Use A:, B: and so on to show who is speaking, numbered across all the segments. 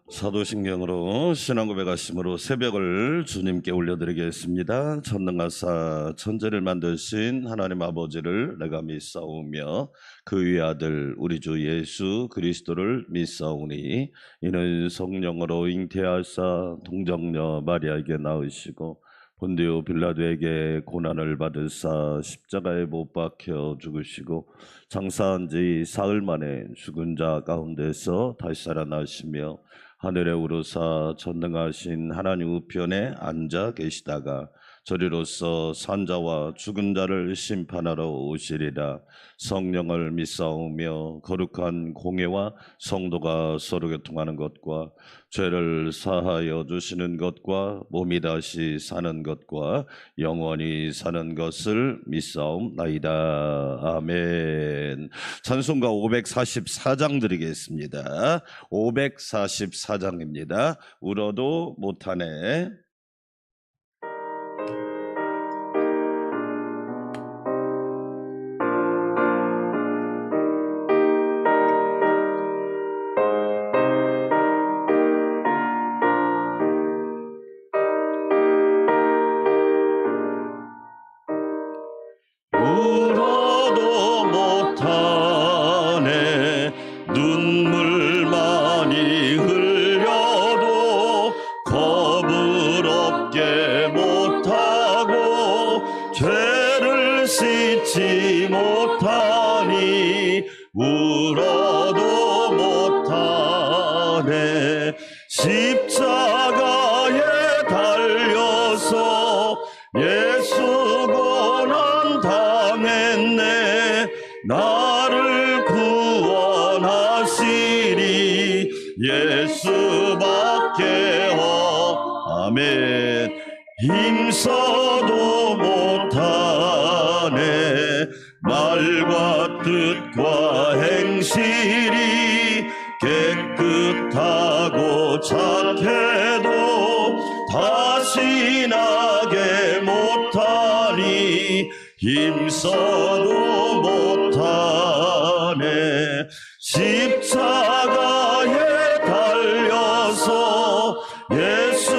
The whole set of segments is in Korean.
A: 사도신경으로 신앙 고백하심으로 새벽을 주님께 올려드리겠습니다. 전능하사 천지를 만드신 하나님 아버지를 내가 믿사오며 그 위의 아들 우리 주 예수 그리스도를 믿사오니 이는 성령으로 잉태하사 동정녀 마리아에게 낳으시고 본디오 빌라도에게 고난을 받으사 십자가에 못 박혀 죽으시고 장사한 지 사흘 만에 죽은 자 가운데서 다시 살아나시며 하늘에 오르사 전능하신 하나님 우편에 앉아 계시다가 저리로서 산자와 죽은 자를 심판하러 오시리라. 성령을 믿사오며 거룩한 공예와 성도가 서로 교통하는 것과 죄를 사하여 주시는 것과 몸이 다시 사는 것과 영원히 사는 것을 믿사옵나이다. 아멘. 찬송가 544장 드리겠습니다. 544장입니다. 울어도 못하네. 울어도 못하네. 눈물 많이 흘려도 겁을 없게 못하고 죄를 씻지 못하니 울어도 못하네. 십자가에 달려서 예수 고난 당했네. 나를 구원하시리 예수밖에 아멘. 힘써도 못하네. 말과 뜻과 행실이 깨끗하고 착해도 다시 나게 못하니 힘써도 못하네. 십자가에 달려서 예수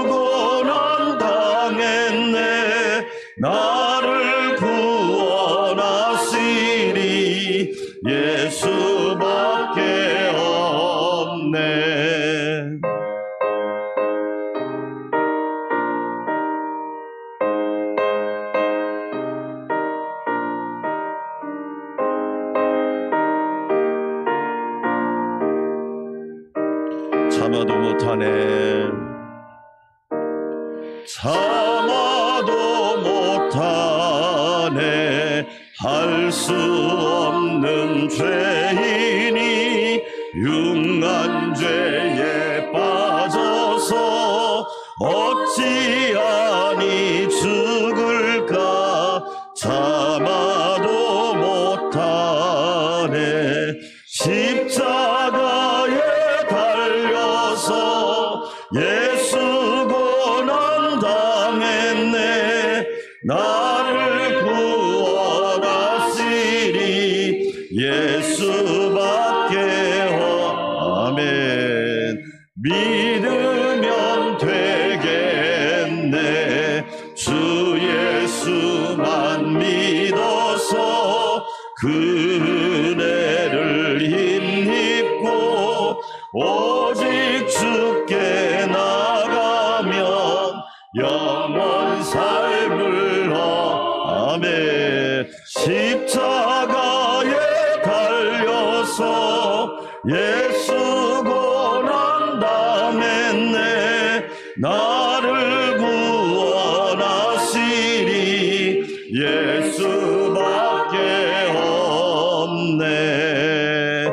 A: 고난 당했네. 나를 구원하시리 예수밖에 없네. 참아도 못하네. 참아도 못하네. 할 수 없는 죄인이 흉한 죄에 빠져서 어찌하니 죽을까. 참아도 못하네. 십자가에 달려서 예수 고난 당했네. 나를 구원하시리 예수밖에 아멘. 믿으면 되겠네. 주 예수만 믿어서 그 은혜를 힘입고 오직 주께 나가면 영원 삶을 아멘. 십자가에 달려서 예수 고난 당했네. 나를 구원하시리 예수밖에 없네.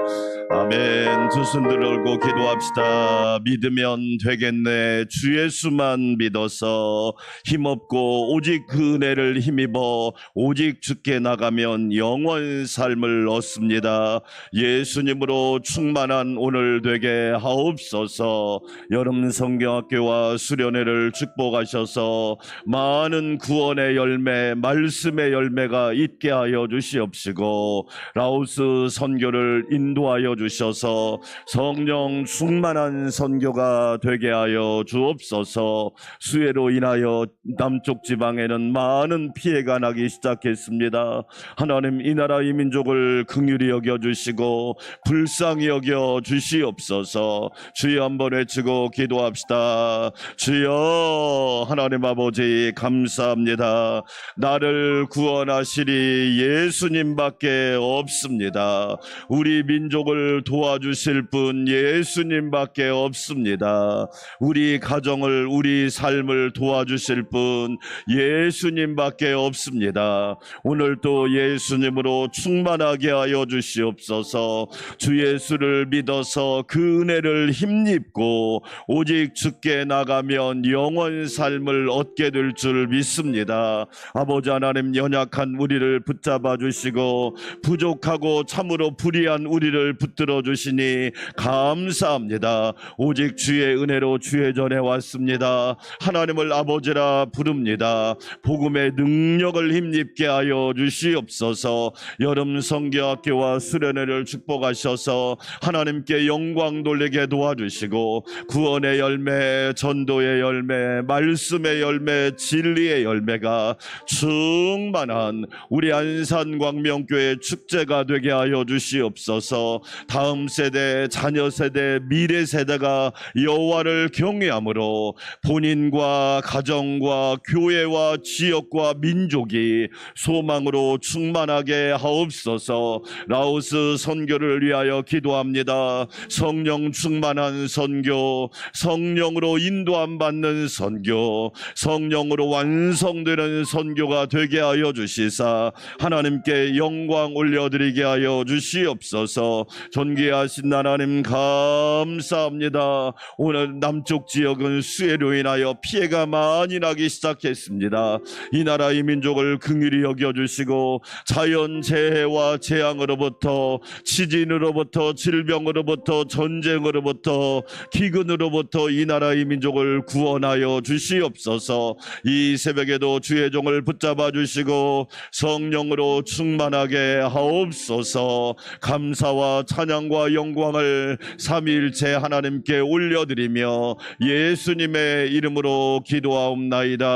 A: 아멘. 두 손 들고 기도합시다. 믿으면 되겠네. 주 예수만 믿어서 힘없고 오직 그 은혜를 힘입어 오직 주께 나가면 영원 삶을 얻습니다. 예수님으로 충만한 오늘 되게 하옵소서. 여름 성경학교와 수련회를 축복하셔서 많은 구원의 열매, 말씀의 열매가 있게 하여 주시옵시고 라오스 선교를 인도하여 주셔서 성령 충만한 선교가 되게 하여 주옵소서. 수해로 인하여 남쪽 지방에는 많은 피해가 나기 시작했습니다. 하나님, 이 나라 이 민족을 긍휼히 여겨주시고 불쌍히 여겨주시옵소서. 주여 한번 외치고 기도합시다. 주여, 하나님 아버지 감사합니다. 나를 구원하시리 예수님밖에 없습니다. 우리 민족을 도와주실 분 예수님밖에 없습니다. 우리 가정을, 우리 삶을 도와주실 분 예수님밖에 없습니다. 오늘도 예수님으로 충만하게 하여 주시옵소서. 주 예수를 믿어서 그 은혜를 힘입고 오직 주께 나가면 영원 삶을 얻게 될 줄 믿습니다. 아버지 하나님, 연약한 우리를 붙잡아 주시고 부족하고 참으로 불의한 우리를 붙들어 주시니 감사합니다. 오직 주의 은혜로 주의 전에 왔습니다. 하나님을 아버지라 부릅니다. 복음의 능력을 힘입게 하여 주시옵소서. 여름 성경학교와 수련회를 축복하셔서 하나님께 영광 돌리게 도와주시고 구원의 열매, 전도의 열매, 말씀의 열매, 진리의 열매가 충만한 우리 안산광명교회 축제가 되게 하여 주시옵소서. 다음 세대, 자녀 세대, 미래 세대가 여호와를 경외함으로 본인과 가정과 교회와 지역과 민족이 소망으로 충만하게 하옵소서. 라오스 선교를 위하여 기도합니다. 성령 충만한 선교, 성령으로 인도함 받는 선교, 성령으로 완성되는 선교가 되게 하여 주시사 하나님께 영광 올려드리게 하여 주시옵소서. 존귀하신 하나님 감사합니다. 오늘 남쪽 지역은 수해로 인하여 피해가 많이 나기 시작했습니다. 이 나라 이 민족을 긍휼히 여겨주시고 자연재해와 재앙으로부터, 지진으로부터, 질병으로부터, 전쟁으로부터, 기근으로부터 이 나라 이 민족을 구원하여 주시옵소서. 이 새벽에도 주의 종을 붙잡아 주시고 성령으로 충만하게 하옵소서. 감사와 찬양과 영광을 삼위일체 하나님께 올려드리며 예수님의 이름으로 기도하옵나이다.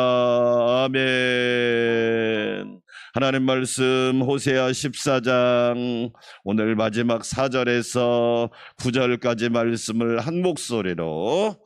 A: 아멘. 하나님 말씀 호세아 14장 오늘 마지막 4절에서 9절까지 말씀을 한 목소리로,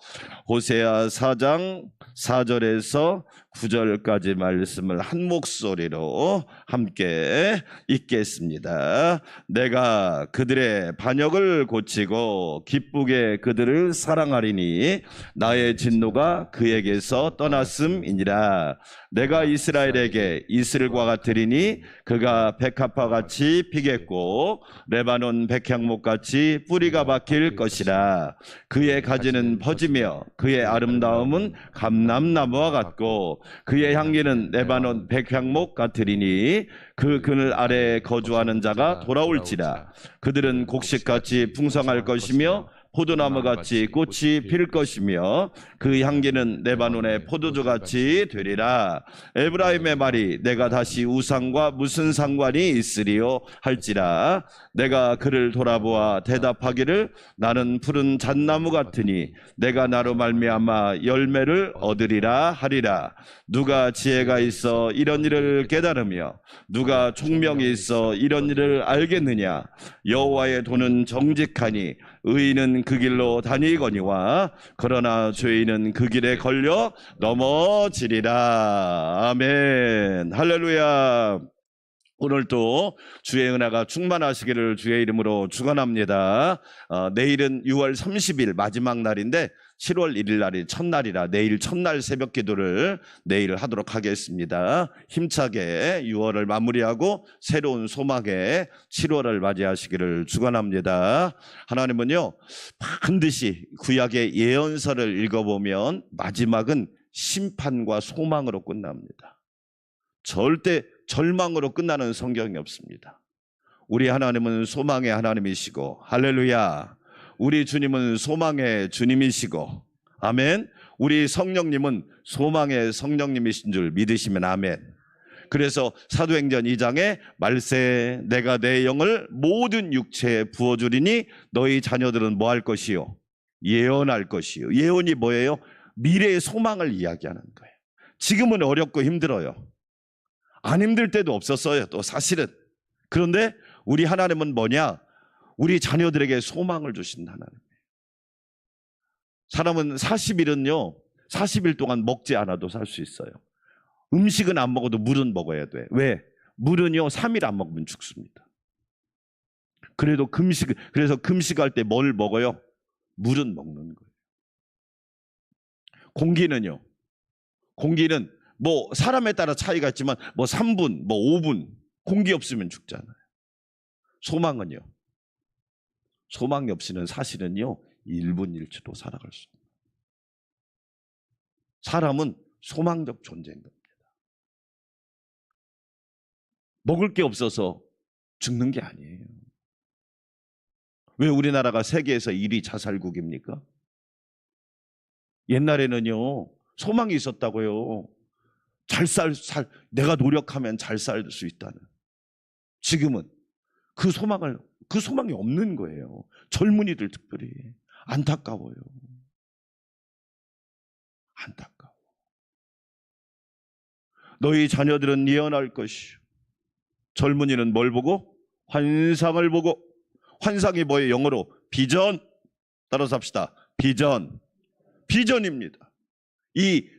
A: 호세아 4장 4절에서 9절까지 말씀을 한 목소리로 함께 읽겠습니다. 내가 그들의 반역을 고치고 기쁘게 그들을 사랑하리니 나의 진노가 그에게서 떠났음이니라. 내가 이스라엘에게 이슬과 같으리니 그가 백합화 같이 피겠고 레바논 백향목 같이 뿌리가 박힐 것이라. 그의 가지는 퍼지며 그의 아름다움은 감람나무와 같고 그의 향기는 레바논 백향목 같으리니 그 그늘 아래에 거주하는 자가 돌아올지라. 그들은 곡식같이 풍성할 것이며 포도나무같이 꽃이 필 것이며 그 향기는 레바논의 포도주같이 되리라. 에브라임의 말이 내가 다시 우상과 무슨 상관이 있으리요 할지라. 내가 그를 돌아보아 대답하기를 나는 푸른 잣나무 같으니 내가 나로 말미암아 열매를 얻으리라 하리라. 누가 지혜가 있어 이런 일을 깨달으며 누가 총명이 있어 이런 일을 알겠느냐. 여호와의 도는 정직하니 의인은 그 길로 다니거니와 그러나 죄인은 그 길에 걸려 넘어지리라. 아멘. 할렐루야. 오늘도 주의 은혜가 충만하시기를 주의 이름으로 축원합니다. 내일은 6월 30일 마지막 날인데 7월 1일 날이 첫날이라 내일 첫날 새벽 기도를 내일 하도록 하겠습니다. 힘차게 6월을 마무리하고 새로운 소망의 7월을 맞이하시기를 축원합니다. 하나님은요, 반드시 구약의 예언서를 읽어보면 마지막은 심판과 소망으로 끝납니다. 절대 절망으로 끝나는 성경이 없습니다. 우리 하나님은 소망의 하나님이시고, 할렐루야. 우리 주님은 소망의 주님이시고, 아멘. 우리 성령님은 소망의 성령님이신 줄 믿으시면 아멘. 그래서 사도행전 2장에 말세 내가 내 영을 모든 육체에 부어주리니 너희 자녀들은 뭐 할 것이요? 예언할 것이요. 예언이 뭐예요? 미래의 소망을 이야기하는 거예요. 지금은 어렵고 힘들어요. 안 힘들 때도 없었어요. 또 사실은. 그런데 우리 하나님은 뭐냐? 우리 자녀들에게 소망을 주신 하나님이에요. 사람은 40일은요 40일 동안 먹지 않아도 살 수 있어요. 음식은 안 먹어도 물은 먹어야 돼. 왜? 물은요 3일 안 먹으면 죽습니다. 그래서 금식할 때 뭘 먹어요? 물은 먹는 거예요. 공기는요. 공기는 뭐 사람에 따라 차이가 있지만 뭐 3분, 뭐 5분 공기 없으면 죽잖아요. 소망은요. 소망이 없이는 사실은요 1분 1초도 살아갈 수 없어요. 사람은 소망적 존재인 겁니다. 먹을 게 없어서 죽는 게 아니에요. 왜 우리나라가 세계에서 1위 자살국입니까? 옛날에는요 소망이 있었다고요. 내가 노력하면 잘 살 수 있다는. 지금은 그 소망이 없는 거예요. 젊은이들 특별히. 안타까워요. 안타까워. 너희 자녀들은 예언할 것이요. 젊은이는 뭘 보고? 환상을 보고. 환상이 뭐예요? 영어로 비전. 따라서 합시다. 비전. 비전입니다. 이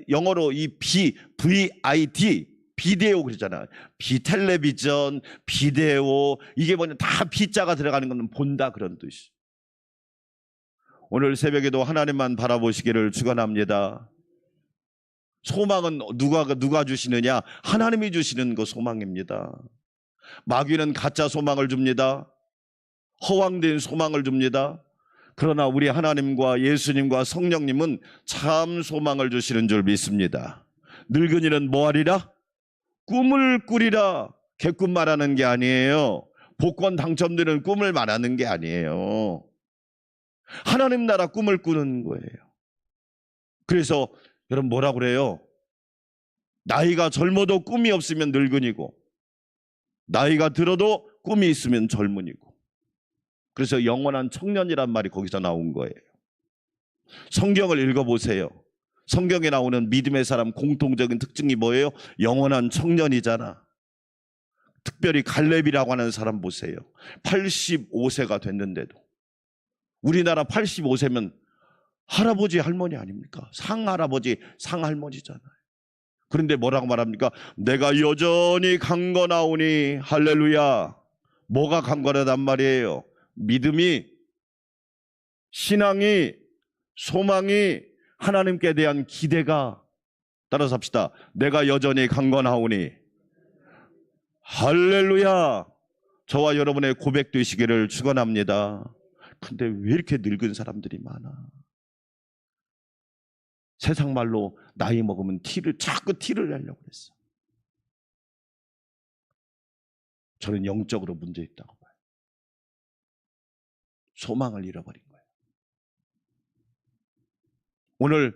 A: 영어로 이 VID 비데오 그러잖아요. 비텔레비전, 비데오 이게 뭐냐 다 B자가 들어가는 건 본다 그런 뜻이. 오늘 새벽에도 하나님만 바라보시기를 축원합니다. 소망은 누가 주시느냐? 하나님이 주시는 그 소망입니다. 마귀는 가짜 소망을 줍니다. 허황된 소망을 줍니다. 그러나 우리 하나님과 예수님과 성령님은 참 소망을 주시는 줄 믿습니다. 늙은이는 뭐하리라? 꿈을 꾸리라. 개꿈 말하는 게 아니에요. 복권 당첨되는 꿈을 말하는 게 아니에요. 하나님 나라 꿈을 꾸는 거예요. 그래서 여러분 뭐라 그래요? 나이가 젊어도 꿈이 없으면 늙은이고 나이가 들어도 꿈이 있으면 젊은이고. 그래서 영원한 청년이란 말이 거기서 나온 거예요. 성경을 읽어보세요. 성경에 나오는 믿음의 사람 공통적인 특징이 뭐예요? 영원한 청년이잖아. 특별히 갈렙이라고 하는 사람 보세요. 85세가 됐는데도. 우리나라 85세면 할아버지 할머니 아닙니까? 상할아버지 상할머니잖아요. 그런데 뭐라고 말합니까? 내가 여전히 강건하오니. 할렐루야. 뭐가 강건하단 말이에요? 믿음이, 신앙이, 소망이, 하나님께 대한 기대가. 따라서 합시다. 내가 여전히 강건하오니. 할렐루야. 저와 여러분의 고백 되시기를 축원합니다. 근데 왜 이렇게 늙은 사람들이 많아? 세상 말로 나이 먹으면 자꾸 티를 내려고 그랬어. 저는 영적으로 문제 있다고 봐요. 소망을 잃어버린 거예요. 오늘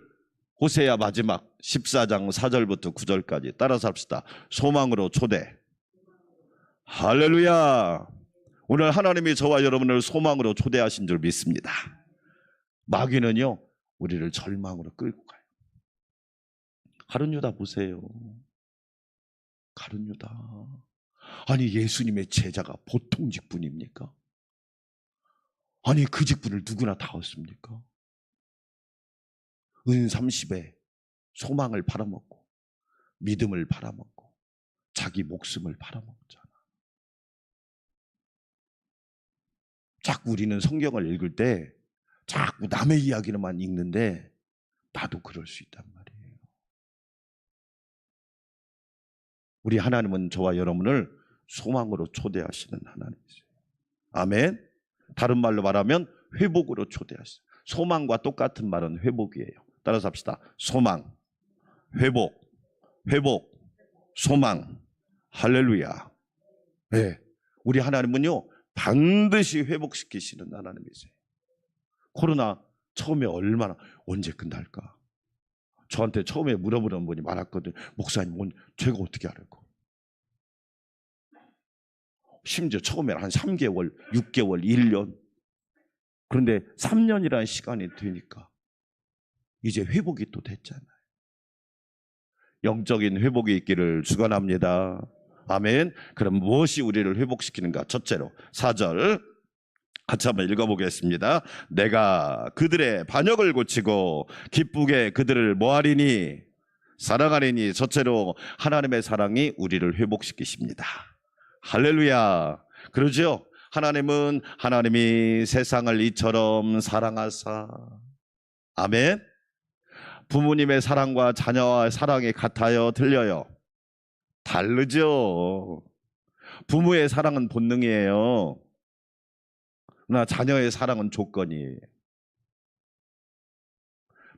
A: 호세아 마지막 14장 4절부터 9절까지 따라서 합시다. 소망으로 초대. 할렐루야. 오늘 하나님이 저와 여러분을 소망으로 초대하신 줄 믿습니다. 마귀는요 우리를 절망으로 끌고 가요. 가룟 유다 보세요. 가룟 유다. 아니 예수님의 제자가 보통 직분입니까? 아니 그 직분을 누구나 다 얻습니까? 은 30에 소망을 팔아먹고 믿음을 팔아먹고 자기 목숨을 팔아먹잖아. 자꾸 우리는 성경을 읽을 때 자꾸 남의 이야기를만 읽는데 나도 그럴 수 있단 말이에요. 우리 하나님은 저와 여러분을 소망으로 초대하시는 하나님이세요. 아멘. 다른 말로 말하면 회복으로 초대하시죠. 소망과 똑같은 말은 회복이에요. 따라서 합시다. 소망, 회복, 회복, 소망. 할렐루야. 네. 우리 하나님은요 반드시 회복시키시는 하나님이세요. 코로나 처음에 언제 끝날까? 저한테 처음에 물어보는 분이 많았거든요. 목사님, 제가 어떻게 알고? 심지어 처음에는 한 3개월, 6개월, 1년. 그런데 3년이라는 시간이 되니까 이제 회복이 또 됐잖아요. 영적인 회복이 있기를 축원합니다. 아멘. 그럼 무엇이 우리를 회복시키는가? 첫째로 4절 같이 한번 읽어보겠습니다. 내가 그들의 반역을 고치고 기쁘게 그들을 뭐하리니? 사랑하리니. 첫째로 하나님의 사랑이 우리를 회복시키십니다. 할렐루야. 그러죠? 하나님은 하나님이 세상을 이처럼 사랑하사. 아멘. 부모님의 사랑과 자녀와 사랑이 같아요? 틀려요? 다르죠. 부모의 사랑은 본능이에요. 그러나 자녀의 사랑은 조건이에요.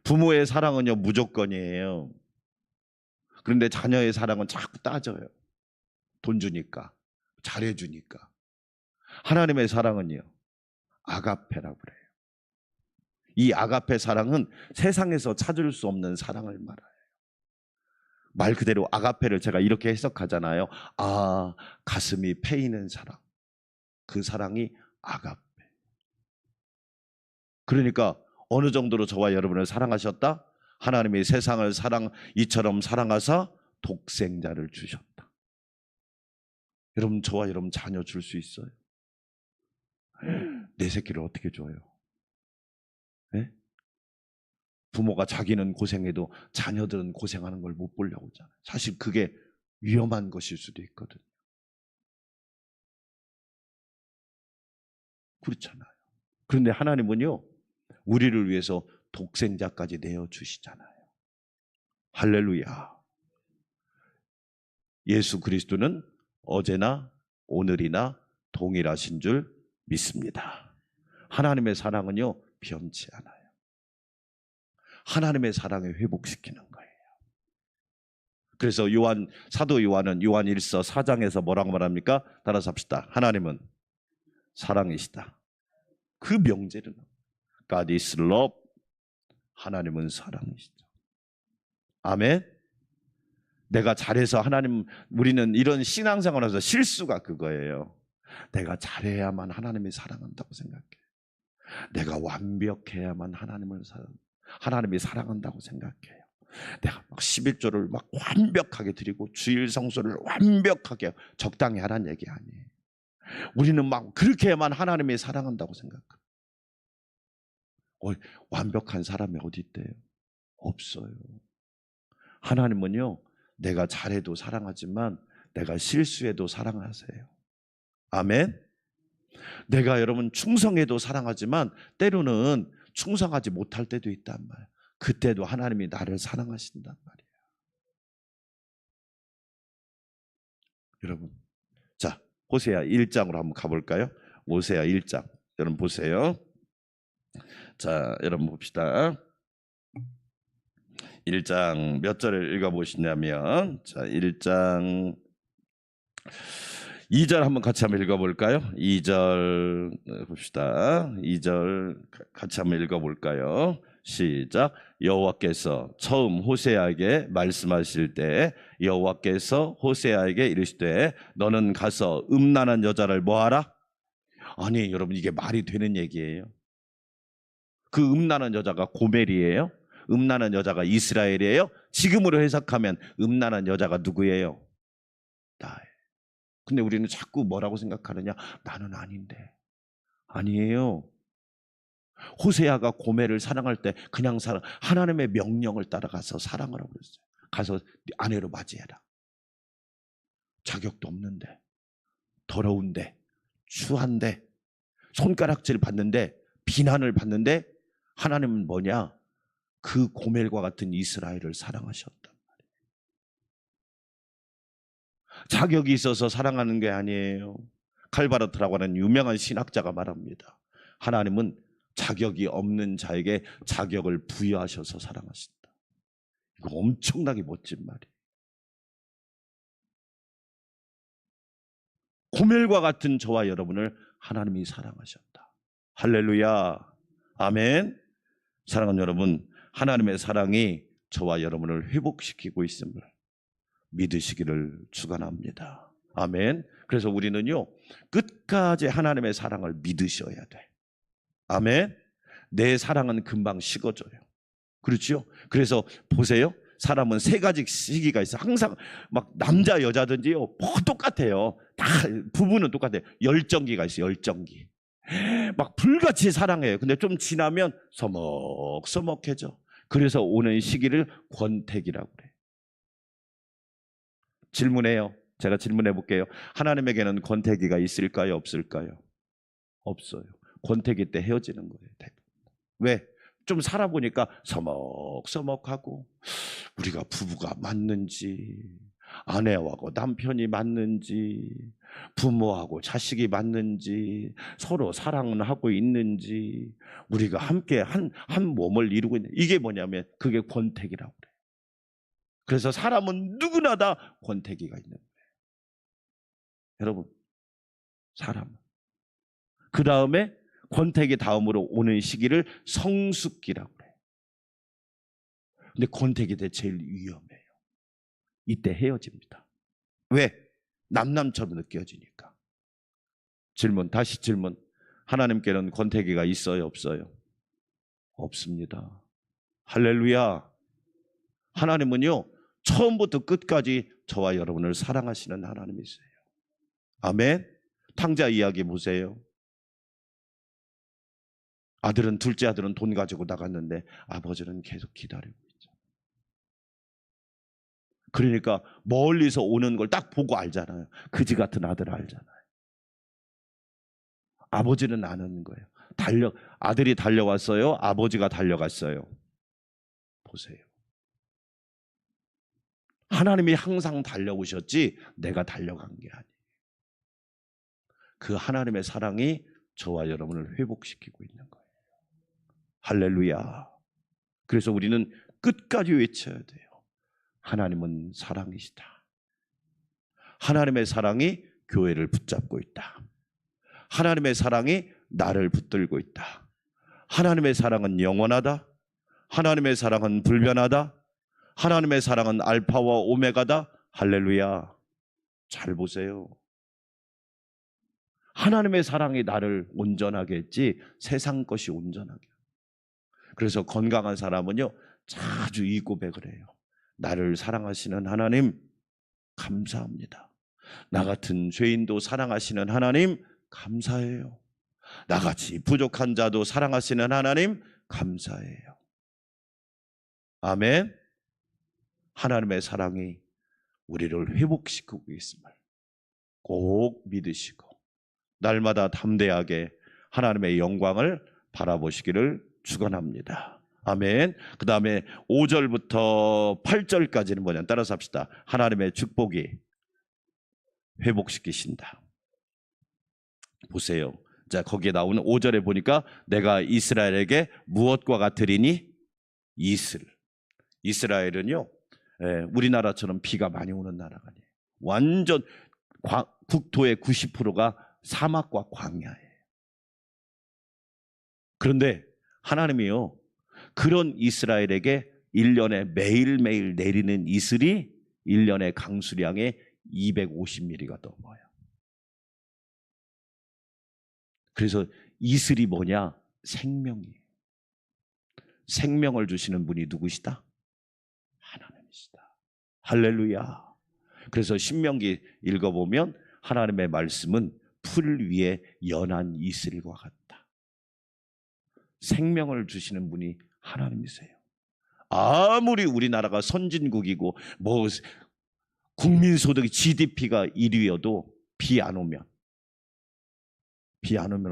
A: 부모의 사랑은요 무조건이에요. 그런데 자녀의 사랑은 자꾸 따져요. 돈 주니까, 잘해주니까. 하나님의 사랑은요 아가페라고 그래요. 이 아가페 사랑은 세상에서 찾을 수 없는 사랑을 말해요. 말 그대로 아가페를 제가 이렇게 해석하잖아요. 아, 가슴이 패이는 사랑. 그 사랑이 아가페. 그러니까 어느 정도로 저와 여러분을 사랑하셨다? 하나님이 세상을 이처럼 사랑하사 독생자를 주셨다. 여러분, 저와 여러분 자녀 줄 수 있어요? 내 새끼를 어떻게 줘요? 네? 부모가 자기는 고생해도 자녀들은 고생하는 걸 못 보려고 하잖아요. 사실 그게 위험한 것일 수도 있거든요. 그렇잖아요. 그런데 하나님은요 우리를 위해서 독생자까지 내어주시잖아요. 할렐루야. 예수 그리스도는 어제나 오늘이나 동일하신 줄 믿습니다. 하나님의 사랑은요 변치 않아요. 하나님의 사랑을 회복시키는 거예요. 그래서 사도 요한은 요한 1서 4장에서 뭐라고 말합니까? 따라서 합시다. 하나님은 사랑이시다. 그 명제는 God is love. 하나님은 사랑이시죠. 아멘. 내가 잘해서 우리는 이런 신앙생활에서 실수가 그거예요. 내가 잘해야만 하나님이 사랑한다고 생각해. 내가 완벽해야만 하나님이 사랑한다고 생각해요. 내가 막 11조를 막 완벽하게 드리고 주일 성수를 완벽하게 적당히 하라는 얘기 아니에요. 우리는 막 그렇게 해야만 하나님이 사랑한다고 생각해요. 완벽한 사람이 어디 있대요? 없어요. 하나님은요 내가 잘해도 사랑하지만 내가 실수해도 사랑하세요. 아멘. 내가 여러분 충성해도 사랑하지만 때로는 충성하지 못할 때도 있단 말이에요. 그때도 하나님이 나를 사랑하신단 말이에요. 여러분, 자 호세아 1장으로 한번 가볼까요? 호세아 1장 여러분 보세요. 자 여러분 봅시다. 1장 몇 절을 읽어보시냐면 자 1장 2절 한번 같이 한번 읽어볼까요? 2절 봅시다. 2절 같이 한번 읽어볼까요? 시작. 여호와께서 처음 호세아에게 말씀하실 때 여호와께서 호세아에게 이르시되 너는 가서 음란한 여자를 뭐하라? 아니 여러분 이게 말이 되는 얘기예요? 그 음란한 여자가 고멜이에요? 음란한 여자가 이스라엘이에요? 지금으로 해석하면 음란한 여자가 누구예요? 나예요. 근데 우리는 자꾸 뭐라고 생각하느냐? 나는 아닌데. 아니에요. 호세아가 고멜을 사랑할 때 그냥 하나님의 명령을 따라가서 사랑하라고 그랬어요. 가서 네 아내로 맞이해라. 자격도 없는데, 더러운데, 추한데, 손가락질 받는데, 비난을 받는데 하나님은 뭐냐? 그 고멜과 같은 이스라엘을 사랑하셨단 말이에요. 자격이 있어서 사랑하는 게 아니에요. 칼바르트라고 하는 유명한 신학자가 말합니다. 하나님은 자격이 없는 자에게 자격을 부여하셔서 사랑하신다. 이거 엄청나게 멋진 말이에요. 고멜과 같은 저와 여러분을 하나님이 사랑하셨다. 할렐루야. 아멘. 사랑하는 여러분, 하나님의 사랑이 저와 여러분을 회복시키고 있음을 믿으시기를 축원합니다. 아멘. 그래서 우리는요, 끝까지 하나님의 사랑을 믿으셔야 돼. 아멘. 내 사랑은 금방 식어져요. 그렇죠? 그래서 보세요. 사람은 세 가지 시기가 있어. 항상 막 남자 여자든지요, 뭐 똑같아요. 다 부부는 똑같아요. 열정기가 있어요. 열정기. 막 불같이 사랑해요. 근데 좀 지나면 서먹서먹해져. 그래서 오는 시기를 권태기라고 그래요. 질문해요. 제가 질문해 볼게요. 하나님에게는 권태기가 있을까요? 없을까요? 없어요. 권태기 때 헤어지는 거예요. 왜? 좀 살아보니까 서먹서먹하고, 우리가 부부가 맞는지, 아내하고 남편이 맞는지, 부모하고 자식이 맞는지, 서로 사랑은 하고 있는지, 우리가 함께 한 몸을 이루고 있는, 이게 뭐냐면 그게 권태기라고 그래요. 그래서 사람은 누구나 다 권태기가 있는 거예요. 여러분, 사람. 그 다음에 권태기 다음으로 오는 시기를 성숙기라고 그래요. 근데 권태기 때 제일 위험해요. 이때 헤어집니다. 왜? 남남처럼 느껴지니까. 다시 질문. 하나님께는 권태기가 있어요, 없어요? 없습니다. 할렐루야. 하나님은요, 처음부터 끝까지 저와 여러분을 사랑하시는 하나님이세요. 아멘. 탕자 이야기 보세요. 둘째 아들은 돈 가지고 나갔는데 아버지는 계속 기다리고 있죠. 그러니까 멀리서 오는 걸 딱 보고 알잖아요. 그지 같은 아들 알잖아요. 아버지는 아는 거예요. 아들이 달려왔어요? 아버지가 달려갔어요? 보세요. 하나님이 항상 달려오셨지 내가 달려간 게 아니에요. 그 하나님의 사랑이 저와 여러분을 회복시키고 있는 거예요. 할렐루야. 그래서 우리는 끝까지 외쳐야 돼요. 하나님은 사랑이시다. 하나님의 사랑이 교회를 붙잡고 있다. 하나님의 사랑이 나를 붙들고 있다. 하나님의 사랑은 영원하다. 하나님의 사랑은 불변하다. 하나님의 사랑은 알파와 오메가다. 할렐루야. 잘 보세요. 하나님의 사랑이 나를 온전하게 했지 세상 것이 온전하게. 그래서 건강한 사람은요, 자주 이 고백을 해요. 나를 사랑하시는 하나님 감사합니다. 나 같은 죄인도 사랑하시는 하나님 감사해요. 나같이 부족한 자도 사랑하시는 하나님 감사해요. 아멘. 하나님의 사랑이 우리를 회복시키고 있음을 꼭 믿으시고 날마다 담대하게 하나님의 영광을 바라보시기를 축원합니다. 아멘. 그 다음에 5절부터 8절까지는 뭐냐, 따라서 합시다. 하나님의 축복이 회복시키신다. 보세요. 자, 거기에 나오는 5절에 보니까 내가 이스라엘에게 무엇과 같으리니? 이슬. 이스라엘은요, 우리나라처럼 비가 많이 오는 나라가 아니에요. 완전 국토의 90%가 사막과 광야예요. 그런데 하나님이요, 그런 이스라엘에게 1년에 매일매일 내리는 이슬이 1년의 강수량의 250mm가 넘어요. 그래서 이슬이 뭐냐? 생명이에요. 생명을 주시는 분이 누구시다? 하나님이시다. 할렐루야. 그래서 신명기 읽어보면 하나님의 말씀은 풀 위에 연한 이슬과 같다. 생명을 주시는 분이 하나님이세요. 아무리 우리나라가 선진국이고 뭐 국민소득이 GDP가 1위여도 비 안 오면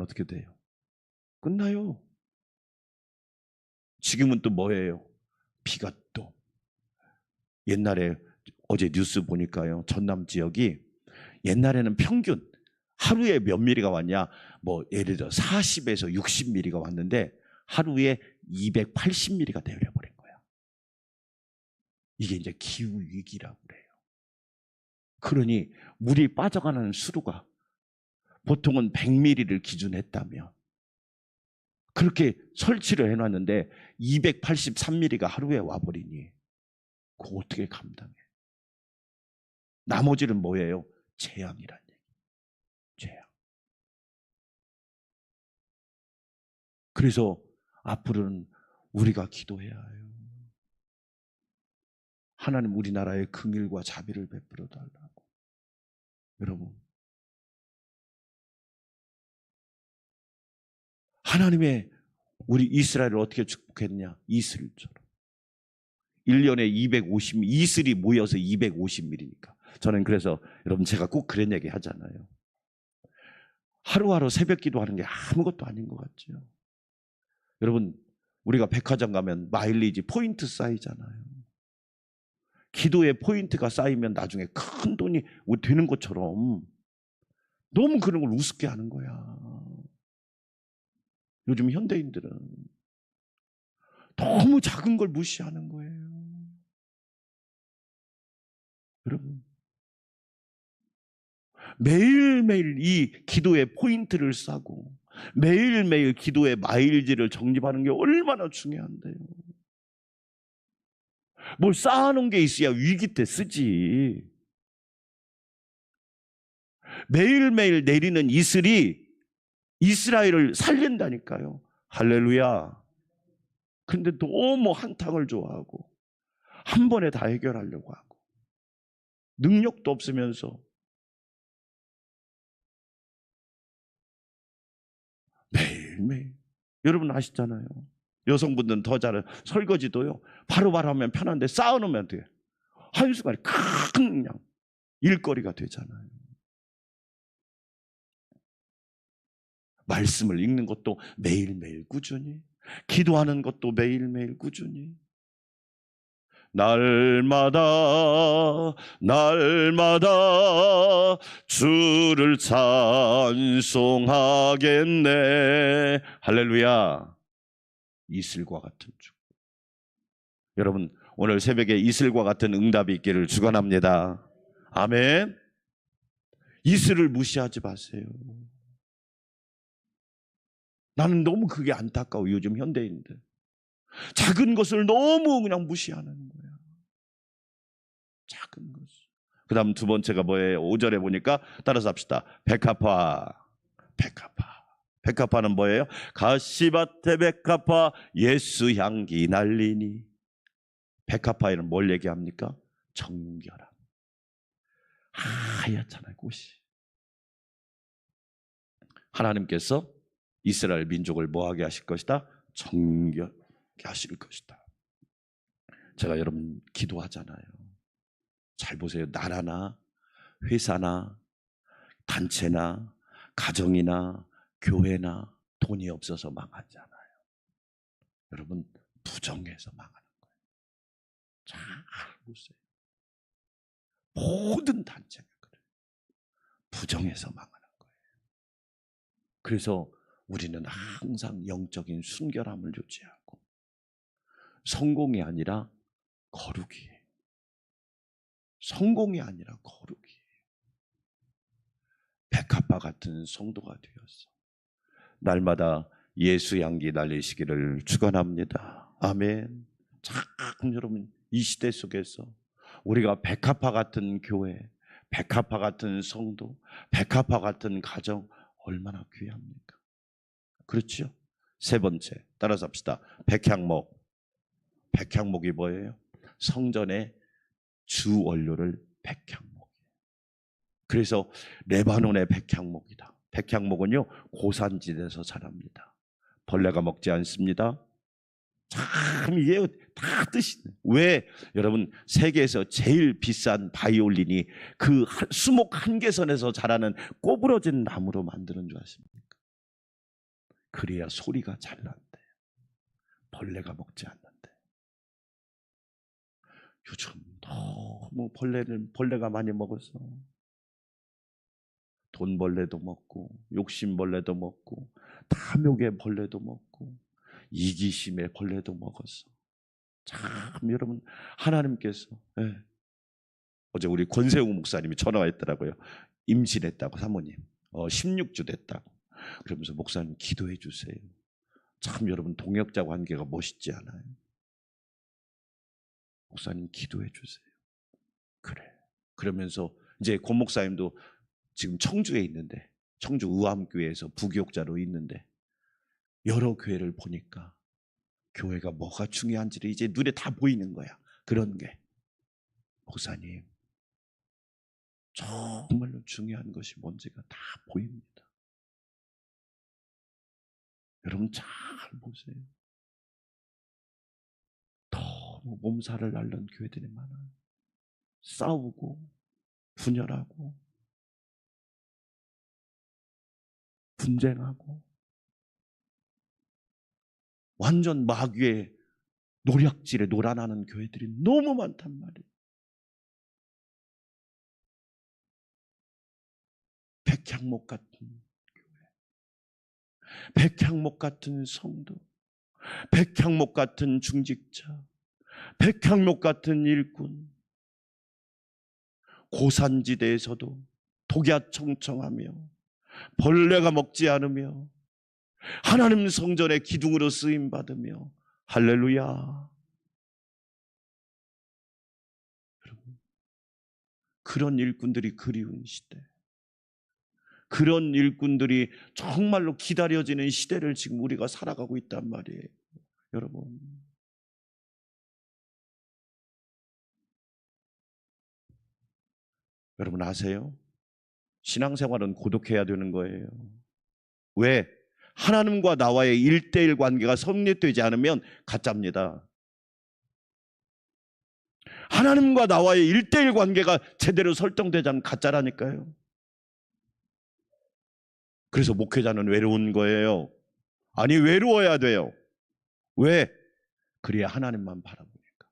A: 어떻게 돼요? 끝나요. 지금은 또 뭐예요? 비가 또 옛날에 어제 뉴스 보니까요, 전남 지역이 옛날에는 평균 하루에 몇 미리가 왔냐, 뭐 예를 들어 40에서 60mm가 왔는데 하루에 280mm가 내려버린 거야. 이게 이제 기후 위기라고 그래요. 그러니 물이 빠져가는 수로가 보통은 100mm를 기준했다면 그렇게 설치를 해놨는데 283mm가 하루에 와버리니 그거 어떻게 감당해? 나머지는 뭐예요? 재앙이란 얘기. 재앙. 그래서 앞으로는 우리가 기도해야 해요. 하나님 우리나라에 긍휼과 자비를 베풀어 달라고. 여러분, 하나님의 우리 이스라엘을 어떻게 축복했냐? 이슬처럼. 1년에 250, 이슬이 모여서 250mm니까. 저는 그래서 여러분 제가 꼭 그런 얘기 하잖아요. 하루하루 새벽 기도하는 게 아무것도 아닌 것 같죠. 여러분, 우리가 백화점 가면 마일리지 포인트 쌓이잖아요. 기도에 포인트가 쌓이면 나중에 큰 돈이 되는 것처럼 너무 그런 걸 우습게 하는 거야. 요즘 현대인들은 너무 작은 걸 무시하는 거예요. 여러분, 매일매일 이 기도에 포인트를 쌓고 매일매일 기도의 마일지를 정립하는 게 얼마나 중요한데요. 뭘 쌓아놓은 게 있어야 위기 때 쓰지. 매일매일 내리는 이슬이 이스라엘을 살린다니까요. 할렐루야. 근데 너무 한탕을 좋아하고 한 번에 다 해결하려고 하고 능력도 없으면서 매일매일. 여러분 아시잖아요. 여성분들은 더 잘해요. 설거지도요. 바로바로 하면 편한데 쌓아놓으면 돼요. 한순간에 큰 그냥 일거리가 되잖아요. 말씀을 읽는 것도 매일매일 꾸준히, 기도하는 것도 매일매일 꾸준히, 날마다 날마다 주를 찬송하겠네. 할렐루야. 이슬과 같은 주. 여러분, 오늘 새벽에 이슬과 같은 응답이 있기를 축원합니다. 아멘. 이슬을 무시하지 마세요. 나는 너무 그게 안타까워. 요즘 현대인들 작은 것을 너무 그냥 무시하는 거야. 작은 것. 그 다음 두 번째가 뭐예요? 5절에 보니까 따라서 합시다. 백합화. 백합화. 백합화는 뭐예요? 가시밭에 백합화 예수 향기 날리니. 백합화에는 뭘 얘기합니까? 정결함. 하얗잖아요, 꽃이. 하나님께서 이스라엘 민족을 뭐하게 하실 것이다? 정결하게 하실 것이다. 제가 여러분 기도하잖아요. 잘 보세요. 나라나 회사나 단체나 가정이나 교회나 돈이 없어서 망하잖아요. 여러분 부정해서 망하는 거예요. 잘 보세요. 모든 단체가 그래요. 부정해서 망하는 거예요. 그래서 우리는 항상 영적인 순결함을 유지하고 성공이 아니라 거룩이에요. 성공이 아니라 거룩이에요. 백합화 같은 성도가 되어서 날마다 예수 향기 날리시기를 축원합니다. 아멘. 참 여러분 이 시대 속에서 우리가 백합화 같은 교회, 백합화 같은 성도, 백합화 같은 가정 얼마나 귀합니까? 그렇죠? 세 번째 따라서 합시다. 백향목. 백향목이 뭐예요? 성전의 주 원료를 백향목. 그래서 레바논의 백향목이다. 백향목은요 고산지대에서 자랍니다. 벌레가 먹지 않습니다. 참 이게 다 뜻이. 왜 여러분 세계에서 제일 비싼 바이올린이 그 수목 한계선에서 자라는 꼬부러진 나무로 만드는 줄 아십니까? 그래야 소리가 잘 난대. 벌레가 먹지 않는데. 요즘 너무 벌레가 많이 먹어서 돈벌레도 먹고 욕심벌레도 먹고 탐욕의 벌레도 먹고 이기심의 벌레도 먹었어. 참 여러분 하나님께서 어제 우리 권세웅 목사님이 전화가 있더라고요. 임신했다고 사모님 16주 됐다고. 그러면서 목사님 기도해 주세요. 참 여러분 동역자 관계가 멋있지 않아요? 목사님 기도해 주세요. 그래. 그러면서 이제 권 목사님도 지금 청주에 있는데, 청주 의암교회에서 부교육자로 있는데, 여러 교회를 보니까 교회가 뭐가 중요한지를 이제 눈에 다 보이는 거야. 그런 게, 목사님 정말로 중요한 것이 뭔지가 다 보입니다. 여러분 잘 보세요. 너무 몸살을 앓는 교회들이 많아요. 싸우고 분열하고 분쟁하고 완전 마귀의 노략질에 놀아나는 교회들이 너무 많단 말이에요. 백향목 같은 교회, 백향목 같은 성도, 백향목 같은 중직자, 백향목 같은 일꾼, 고산지대에서도 독야청청하며 벌레가 먹지 않으며 하나님 성전의 기둥으로 쓰임받으며, 할렐루야. 여러분, 그런 일꾼들이 그리운 시대, 그런 일꾼들이 정말로 기다려지는 시대를 지금 우리가 살아가고 있단 말이에요. 여러분 아세요? 신앙생활은 고독해야 되는 거예요. 왜? 하나님과 나와의 1:1 관계가 성립되지 않으면 가짜입니다. 하나님과 나와의 1:1 관계가 제대로 설정되지 않으면 가짜라니까요. 그래서 목회자는 외로운 거예요. 아니, 외로워야 돼요. 왜? 그래야 하나님만 바라보니까.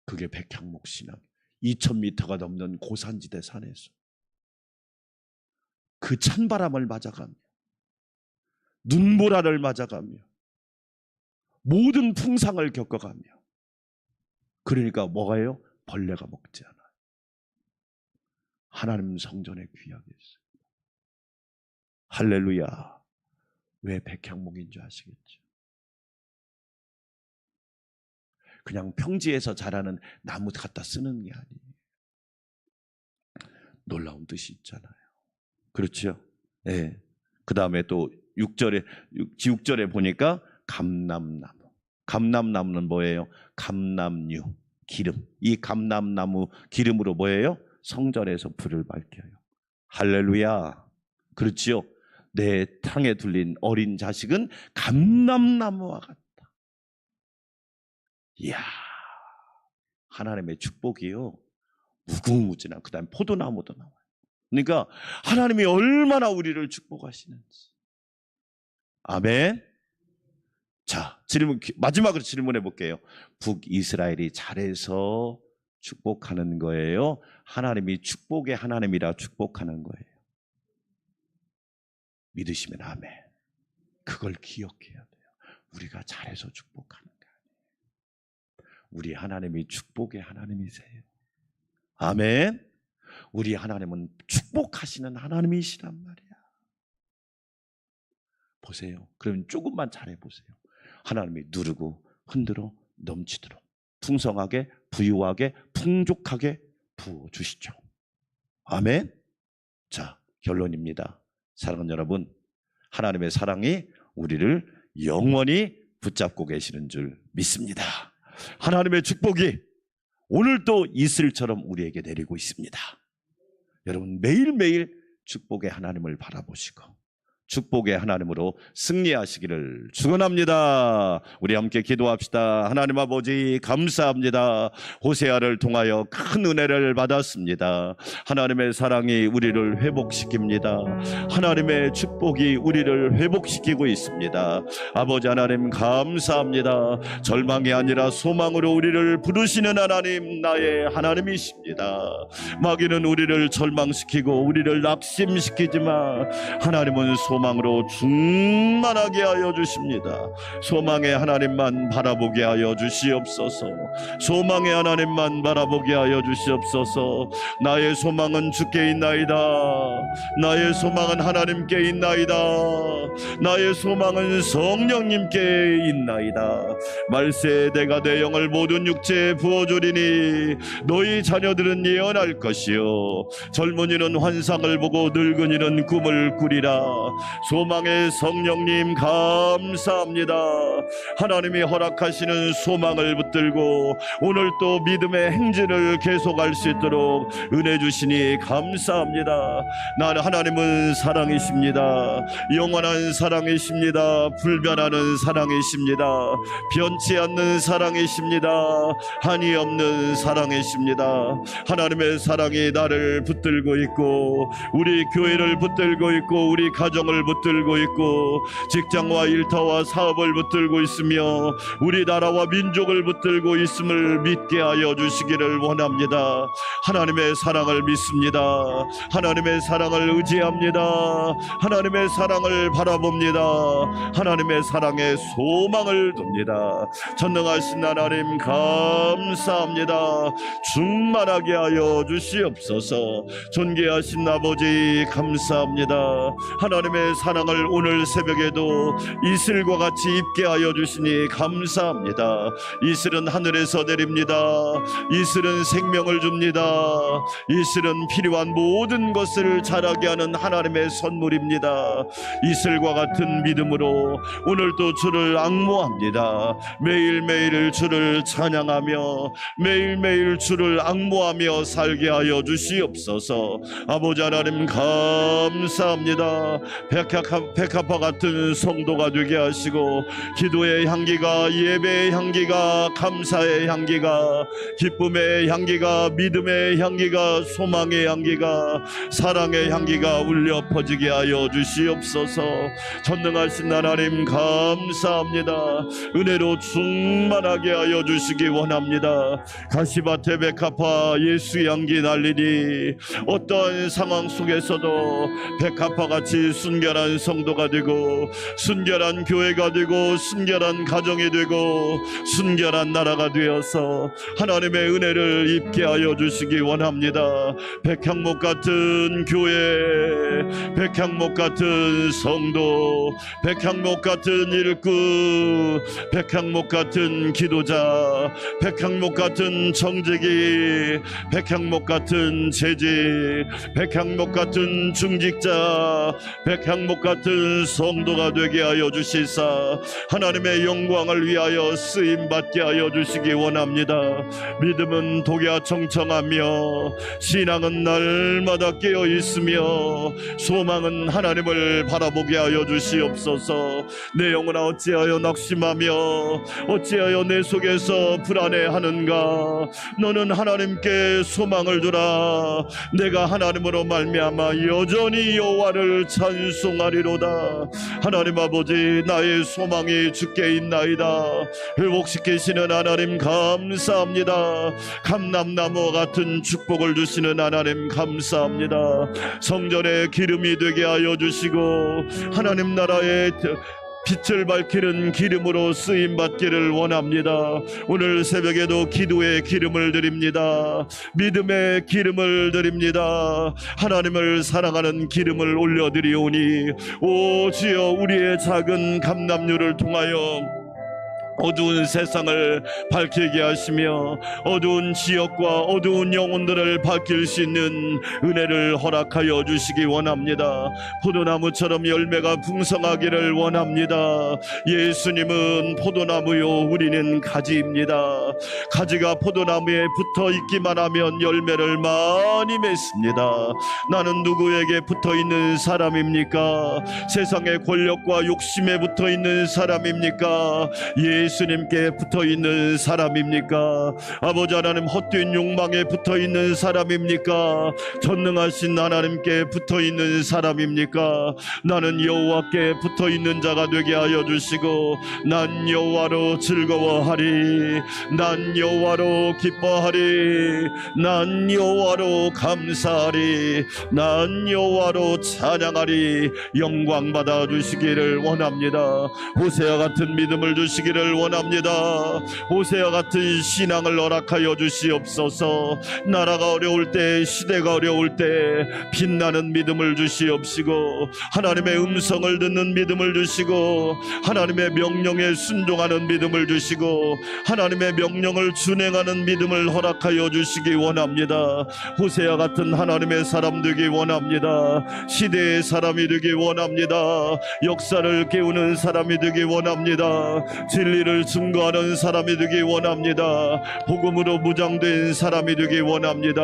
A: 그게 백향목 신앙. 2000m가 넘는 고산지대 산에서 그 찬바람을 맞아가며 눈보라를 맞아가며 모든 풍상을 겪어가며, 그러니까 뭐가요? 벌레가 먹지 않아요. 하나님 성전에 귀하게 있어요. 할렐루야. 왜 백향목인 줄 아시겠죠? 그냥 평지에서 자라는 나무 갖다 쓰는 게 아니에요. 놀라운 뜻이 있잖아요. 그렇죠? 네. 그 다음에 또 6절에 보니까 감람나무. 감람나무는 뭐예요? 감람류, 기름. 이 감람나무 기름으로 뭐예요? 성전에서 불을 밝혀요. 할렐루야. 그렇지요? 내 탕에 둘린 어린 자식은 감람나무와 같다. 이야, 하나님의 축복이요, 무궁무진한, 그 다음에 포도나무도 나와요. 그러니까 하나님이 얼마나 우리를 축복하시는지. 아멘. 자, 마지막으로 질문해 볼게요. 북이스라엘이 잘해서 축복하는 거예요? 하나님이 축복의 하나님이라 축복하는 거예요? 믿으시면 아멘. 그걸 기억해야 돼요. 우리가 잘해서 축복하는 거 아니에요. 우리 하나님이 축복의 하나님이세요. 아멘. 우리 하나님은 축복하시는 하나님이시란 말이야. 보세요. 그럼 조금만 잘해보세요. 하나님이 누르고 흔들어 넘치도록 풍성하게, 부유하게, 풍족하게 부어주시죠. 아멘. 자, 결론입니다. 사랑하는 여러분, 하나님의 사랑이 우리를 영원히 붙잡고 계시는 줄 믿습니다. 하나님의 축복이 오늘도 이슬처럼 우리에게 내리고 있습니다. 여러분, 매일매일 축복의 하나님을 바라보시고 축복의 하나님으로 승리하시기를 축원합니다. 우리 함께 기도합시다. 하나님 아버지, 감사합니다. 호세아를 통하여 큰 은혜를 받았습니다. 하나님의 사랑이 우리를 회복시킵니다. 하나님의 축복이 우리를 회복시키고 있습니다. 아버지 하나님, 감사합니다. 절망이 아니라 소망으로 우리를 부르시는 하나님, 나의 하나님이십니다. 마귀는 우리를 절망시키고 우리를 낙심시키지만 하나님은 소망으로 충만하게 하여 주십니다. 소망의 하나님만 바라보게 하여 주시옵소서. 소망의 하나님만 바라보게 하여 주시옵소서. 나의 소망은 주께 있나이다. 나의 소망은 하나님께 있나이다. 나의 소망은 성령님께 있나이다. 말세 내가 내 영을 모든 육체에 부어주리니 너희 자녀들은 예언할 것이요 젊은이는 환상을 보고 늙은이는 꿈을 꾸리라. 소망의 성령님 감사합니다. 하나님이 허락하시는 소망을 붙들고 오늘 또 믿음의 행진을 계속할 수 있도록 은혜 주시니 감사합니다. 나는 하나님은 사랑이십니다. 영원한 사랑이십니다. 불변하는 사랑이십니다. 변치 않는 사랑이십니다. 한이 없는 사랑이십니다. 하나님의 사랑이 나를 붙들고 있고 우리 교회를 붙들고 있고 우리 가정을 붙들고 있고 직장과 일터와 사업을 붙들고 있으며 우리 나라와 민족을 붙들고 있음을 믿게 하여 주시기를 원합니다. 하나님의 사랑을 믿습니다. 하나님의 사랑을 의지합니다. 하나님의 사랑을 바라봅니다. 하나님의 사랑에 소망을 둡니다. 전능하신 하나님 감사합니다. 충만하게 하여 주시옵소서. 존귀하신 아버지 감사합니다. 하나님의 사랑을 오늘 새벽에도 이슬과 같이 입게 하여 주시니 감사합니다. 이슬은 하늘에서 내립니다. 이슬은 생명을 줍니다. 이슬은 필요한 모든 것을 자라게 하는 하나님의 선물입니다. 이슬과 같은 믿음으로 오늘도 주를 앙모합니다. 매일매일 주를 찬양하며 매일매일 주를 앙모하며 살게 하여 주시옵소서. 아버지 하나님 감사합니다. 백합화 같은 성도가 되게 하시고 기도의 향기가 예배의 향기가 감사의 향기가 기쁨의 향기가 믿음의 향기가 소망의 향기가 사랑의 향기가 울려 퍼지게 하여 주시옵소서. 전능하신 하나님 감사합니다. 은혜로 충만하게 하여 주시기 원합니다. 가시밭에 백합화 예수의 향기 날리니 어떤 상황 속에서도 백합화같이 순결한 성도가 되고 순결한 교회가 되고 순결한 가정이 되고 순결한 나라가 되어서 하나님의 은혜를 입게 하여 주시기 원합니다. 백향목 같은 교회, 백향목 같은 성도, 백향목 같은 일꾼, 백향목 같은 기도자, 백향목 같은 정직이, 백향목 같은 재직, 백향목 같은 중직자, 백향목 같은 성도가 되게 하여 주시사 하나님의 영광을 위하여 쓰임받게 하여 주시기 원합니다. 믿음은 독야 청청하며 신앙은 날마다 깨어 있으며 소망은 하나님을 바라보게 하여 주시옵소서. 내 영혼아 어찌하여 낙심하며 어찌하여 내 속에서 불안해하는가. 너는 하나님께 소망을 두라. 내가 하나님으로 말미암아 여전히 여호와를 찬송하리로다. 하나님 아버지 나의 소망이 주께 있나이다. 회복시키시는 하나님 감사합니다. 감람나무 같은 축복을 주시는 하나님 감사합니다. 성전의 기름이 되게 하여 주시고 하나님 나라의 빛을 밝히는 기름으로 쓰임받기를 원합니다. 오늘 새벽에도 기도의 기름을 드립니다. 믿음의 기름을 드립니다. 하나님을 사랑하는 기름을 올려드리오니 오 주여 우리의 작은 감람류를 통하여 어두운 세상을 밝히게 하시며 어두운 지역과 어두운 영혼들을 밝힐 수 있는 은혜를 허락하여 주시기 원합니다. 포도나무처럼 열매가 풍성하기를 원합니다. 예수님은 포도나무요 우리는 가지입니다. 가지가 포도나무에 붙어 있기만 하면 열매를 많이 맺습니다. 나는 누구에게 붙어 있는 사람입니까? 세상의 권력과 욕심에 붙어 있는 사람입니까? 예수님께 붙어있는 사람입니까? 아버지 하나님, 헛된 욕망에 붙어있는 사람입니까? 전능하신 하나님께 붙어있는 사람입니까? 나는 여호와께 붙어있는 자가 되게 하여 주시고, 난 여호와로 즐거워하리, 난 여호와로 기뻐하리, 난 여호와로 감사하리, 난 여호와로 찬양하리. 영광 받아 주시기를 원합니다. 호세아 같은 믿음을 주시기를 원합니다. 호세아 같은 신앙을 허락하여 주시옵소서. 나라가 어려울 때, 시대가 어려울 때 빛나는 믿음을 주시옵시고, 하나님의 음성을 듣는 믿음을 주시고, 하나님의 명령에 순종하는 믿음을 주시고, 하나님의 명령을 준행하는 믿음을 허락하여 주시기 원합니다. 호세아 같은 하나님의 사람 되기 원합니다. 시대의 사람이 되기 원합니다. 역사를 깨우는 사람이 되기 원합니다. 진리를 증거하는 사람이 되기 원합니다. 복음으로 무장된 사람이 되기 원합니다.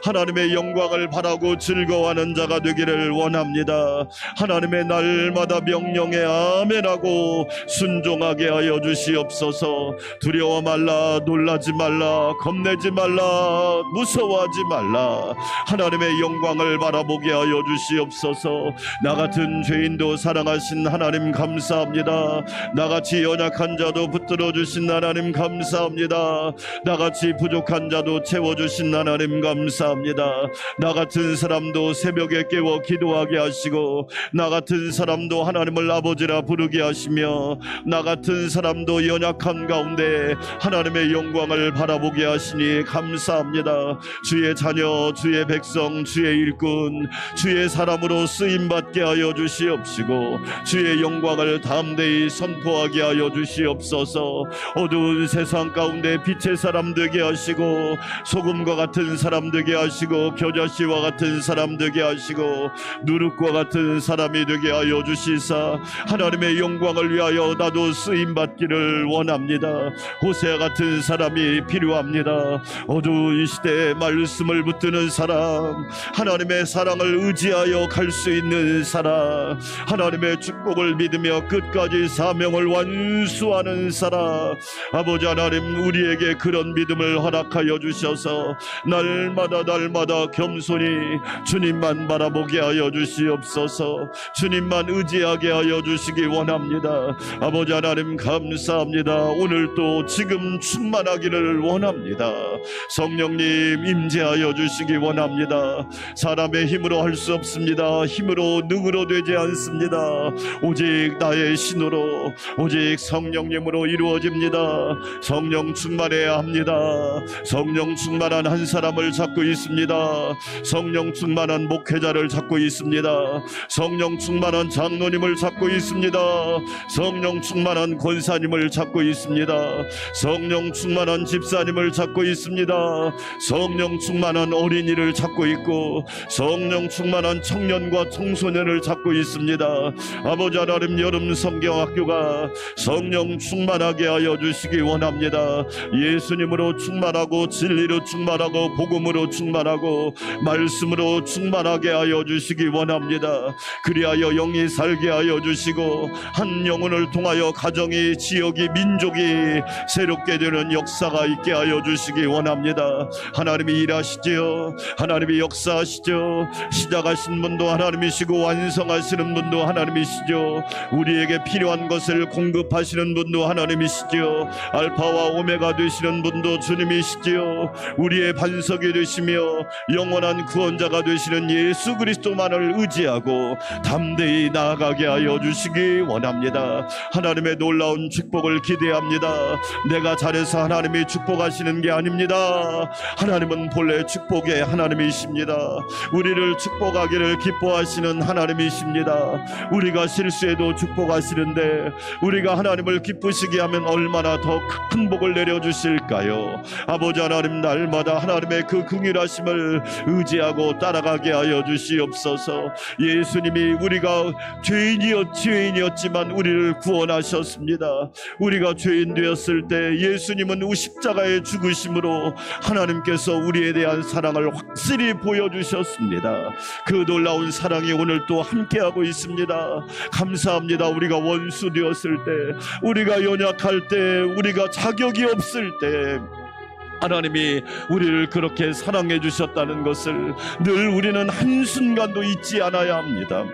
A: 하나님의 영광을 바라고 즐거워하는 자가 되기를 원합니다. 하나님의 날마다 명령에 아멘하고 순종하게 하여 주시옵소서. 두려워 말라, 놀라지 말라, 겁내지 말라, 무서워하지 말라. 하나님의 영광을 바라보게 하여 주시옵소서. 나 같은 죄인도 사랑하신 하나님 감사합니다. 나같이 연약한 자도 붙들어 주신 하나님 감사합니다. 나같이 부족한 자도 채워주신 하나님 감사합니다. 나 같은 사람도 새벽에 깨워 기도하게 하시고, 나 같은 사람도 하나님을 아버지라 부르게 하시며, 나 같은 사람도 연약한 가운데 하나님의 영광을 바라보게 하시니 감사합니다. 주의 자녀, 주의 백성, 주의 일꾼, 주의 사람으로 쓰임받게 하여 주시옵시고, 주의 영광을 담대히 선포하게 하여 주시옵소서. 어두운 세상 가운데 빛의 사람 되게 하시고, 소금과 같은 사람 되게 하시고, 겨자씨와 같은 사람 되게 하시고, 누룩과 같은 사람이 되게 하여 주시사, 하나님의 영광을 위하여 나도 쓰임받기를 원합니다. 호세아 같은 사람이 필요합니다. 어두운 시대에 말씀을 붙드는 사람, 하나님의 사랑을 의지하여 갈 수 있는 사람, 하나님의 축복을 믿으며 끝까지 사명을 완수하는 사람, 아버지 하나님, 우리에게 그런 믿음을 허락하여 주셔서 날마다 겸손히 주님만 바라보게 하여 주시옵소서. 주님만 의지하게 하여 주시기 원합니다. 아버지 하나님 감사합니다. 오늘 또 지금 충만하기를 원합니다. 성령님 임재하여 주시기 원합니다. 사람의 힘으로 할 수 없습니다. 힘으로 능으로 되지 않습니다. 오직 나의 신으로, 오직 성령님으로 이루어집니다. 성령 충만해야 합니다. 성령 충만한 한 사람을 찾고 있습니다. 성령 충만한 목회자를 찾고 있습니다. 성령 충만한 장로님을 찾고 있습니다. 성령 충만한 권사님을 찾고 있습니다. 성령 충만한 집사님을 찾고 있습니다. 성령 충만한 어린이를 찾고 있고, 성령 충만한 청년과 청소년을 찾고 있습니다. 아버지 하나님, 여름 성경학교가 성령 충만하게 하여 주시기 원합니다. 예수님으로 충만하고, 진리로 충만하고, 복음으로 충만하고, 말씀으로 충만하게 하여 주시기 원합니다. 그리하여 영이 살게 하여 주시고, 한 영혼을 통하여 가정이, 지역이, 민족이 새롭게 되는 역사가 있게 하여 주시기 원합니다. 하나님이 일하시지요. 하나님이 역사하시죠. 시작하신 분도 하나님이시고, 완성하시는 분도 하나님이시죠. 우리에게 필요한 것을 공급하시는 분도 하나님이시죠. 알파와 오메가 되시는 분도 주님이시지요. 우리의 반석이 되시며 영원한 구원자가 되시는 예수 그리스도만을 의지하고 담대히 나아가게 하여 주시기 원합니다. 하나님의 놀라운 축복을 기대합니다. 내가 잘해서 하나님이 축복하시는 게 아닙니다. 하나님은 본래 축복의 하나님이십니다. 우리를 축복하기를 기뻐하시는 하나님이십니다. 우리가 실수해도 축복하시는데, 우리가 하나님을 기쁘시게 하면 얼마나 더 큰 복을 내려주실까요? 아버지 하나님, 날마다 하나님의 그 긍휼하심을 의지하고 따라가게 하여 주시옵소서. 예수님이 우리가 죄인이었지만 우리를 구원하셨습니다. 우리가 죄인 되었을 때 예수님은 십자가의 죽으심으로 하나님께서 우리에 대한 사랑을 확실히 보여주셨습니다. 그 놀라운 사랑이 오늘 또 함께하고 있습니다. 감사합니다. 우리가 원수 되었을 때, 우리가 우리가 연약할 때, 우리가 자격이 없을 때 하나님이 우리를 그렇게 사랑해 주셨다는 것을 늘 우리는 한순간도 잊지 않아야 합니다.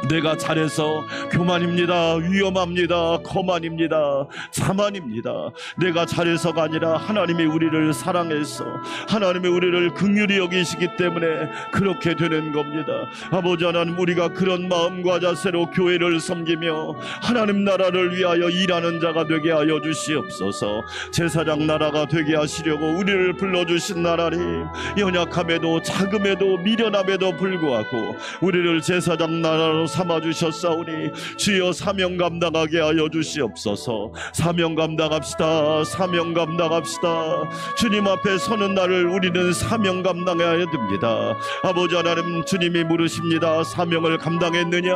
A: 내가 잘해서 교만입니다. 위험합니다. 거만입니다. 자만입니다. 내가 잘해서가 아니라 하나님이 우리를 사랑해서 하나님이 우리를 긍휼히 여기시기 때문에 그렇게 되는 겁니다. 아버지 하나님, 우리가 그런 마음과 자세로 교회를 섬기며 하나님 나라를 위하여 일하는 자가 되게 하여 주시옵소서. 제사장 나라가 되게 하시려고 우리를 불러주신 하나님, 연약함에도 작음에도 미련함에도 불구하고 우리를 제사장 나라로 삼아주셨사오니 주여 사명 감당하게 하여 주시옵소서. 사명 감당합시다. 사명 감당합시다. 주님 앞에 서는 날을 우리는 사명 감당해야 됩니다. 아버지 하나님, 주님이 물으십니다. 사명을 감당했느냐,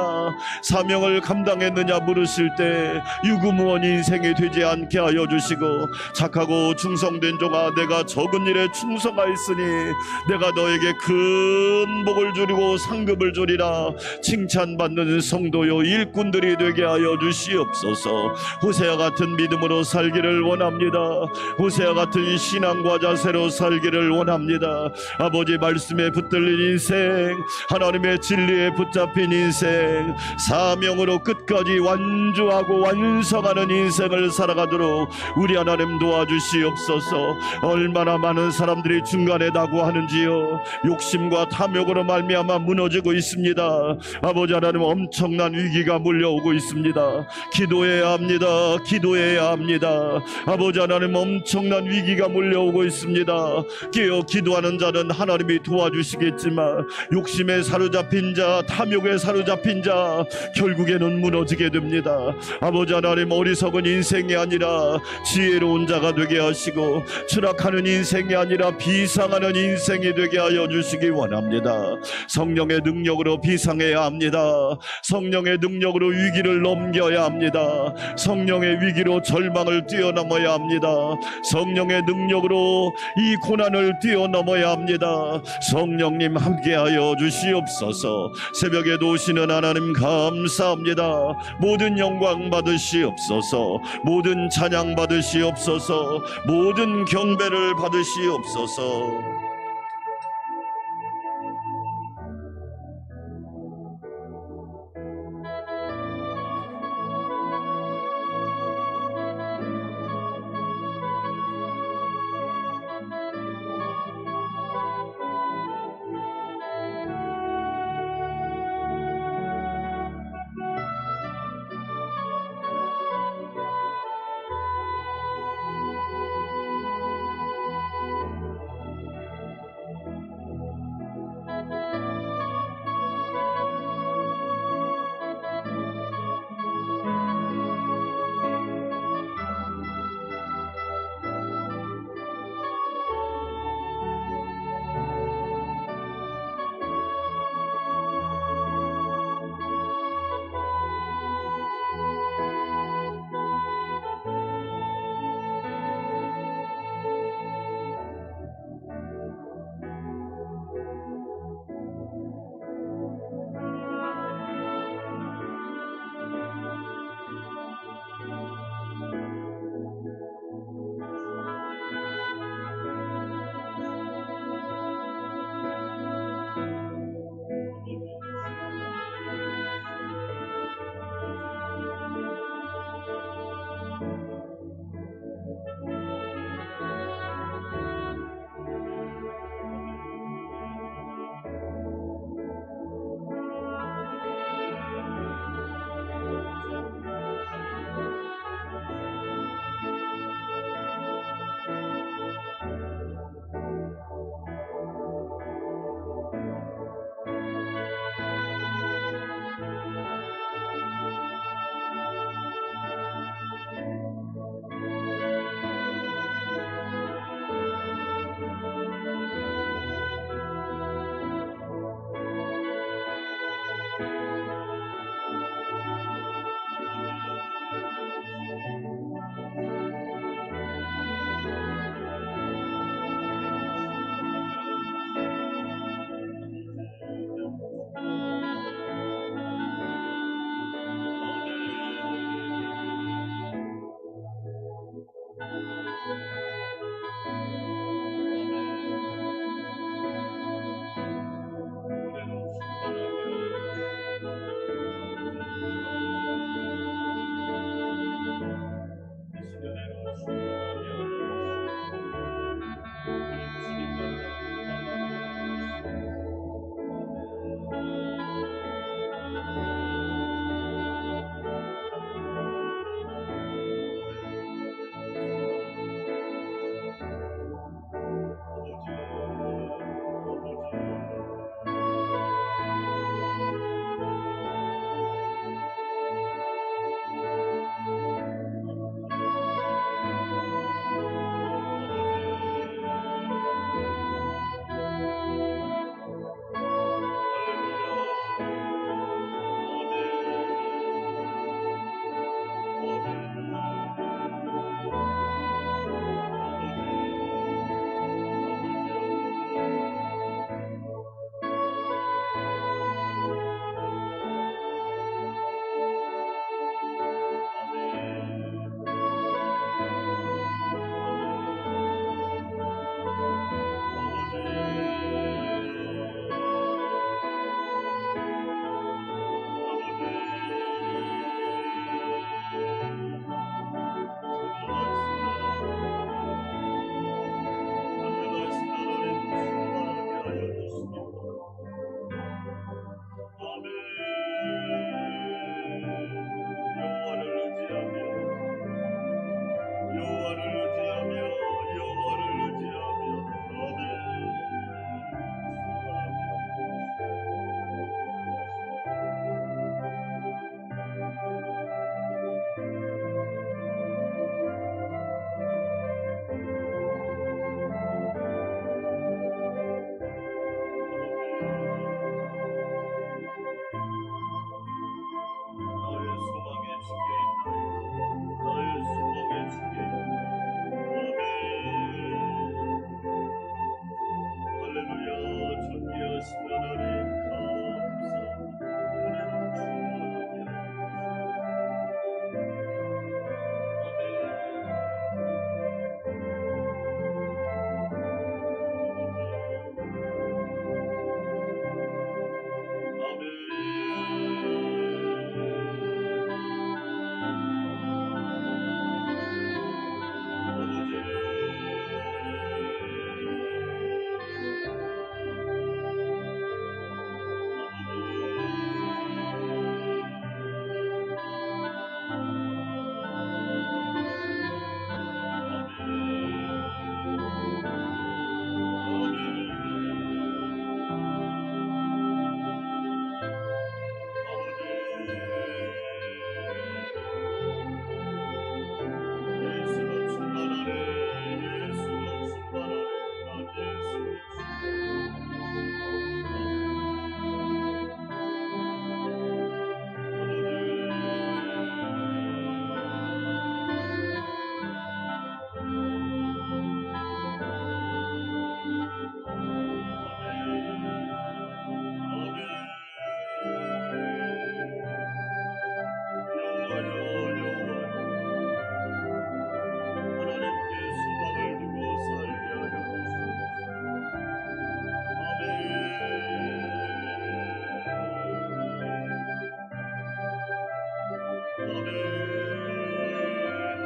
A: 사명을 감당했느냐 물으실 때 유구무원 인생이 되지 않게 하여 주시고, 착하고 충성된 종아, 내가 적은 일에 충성하였으니 내가 너에게 큰 복을 주리고 상급을 주리라. 칭찬받는 성도요 일꾼들이 되게 하여 주시옵소서. 호세아 같은 믿음으로 살기를 원합니다. 호세아 같은 신앙과 자세로 살기를 원합니다. 아버지 말씀에 붙들린 인생, 하나님의 진리에 붙잡힌 인생, 사명으로 끝까지 완주하고 완성하는 인생을 살아가도록 우리 하나님 도와주시옵소서. 얼마나 많은 사람들이 중간에 낙오하는지요. 욕심과 탐욕으로 말미암아 무너지고 있습니다. 아버지 하나님, 엄청난 위기가 몰려오고 있습니다. 기도해야 합니다. 기도해야 합니다. 아버지 하나님, 엄청난 위기가 몰려오고 있습니다. 깨어 기도하는 자는 하나님이 도와주시겠지만 욕심에 사로잡힌 자, 탐욕에 사로잡힌 자, 결국에는 무너지게 됩니다. 아버지 하나님, 어리석은 인생이 아니라 지혜로운 자가 되게 하시고, 추락하는 인생이 아니라 비상하는 인생이 되게 하여 주시기 원합니다. 성령의 능력으로 비상해야 합니다. 성령의 능력으로 위기를 넘겨야 합니다. 성령의 위기로 절망을 뛰어넘어야 합니다. 성령의 능력으로 이 고난을 뛰어넘어야 합니다. 성령님 함께하여 주시옵소서. 새벽에도 오시는 하나님 감사합니다. 모든 영광 받으시옵소서. 모든 찬양 받으시옵소서. 모든 경배를 받으시옵소서.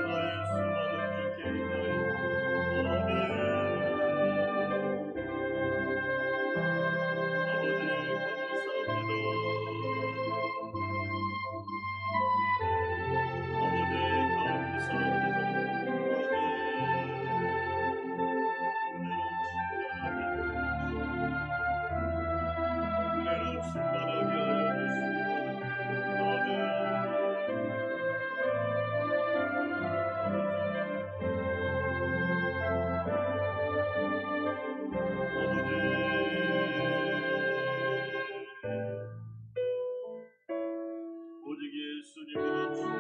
B: 나의 수많은 주께 위하여 아멘. 아버지 감사합니다. 아버지 감사합니다. 은혜로 충만하게 하여 주시기 바랍니다. 아멘. 아버지 오직 예수님으로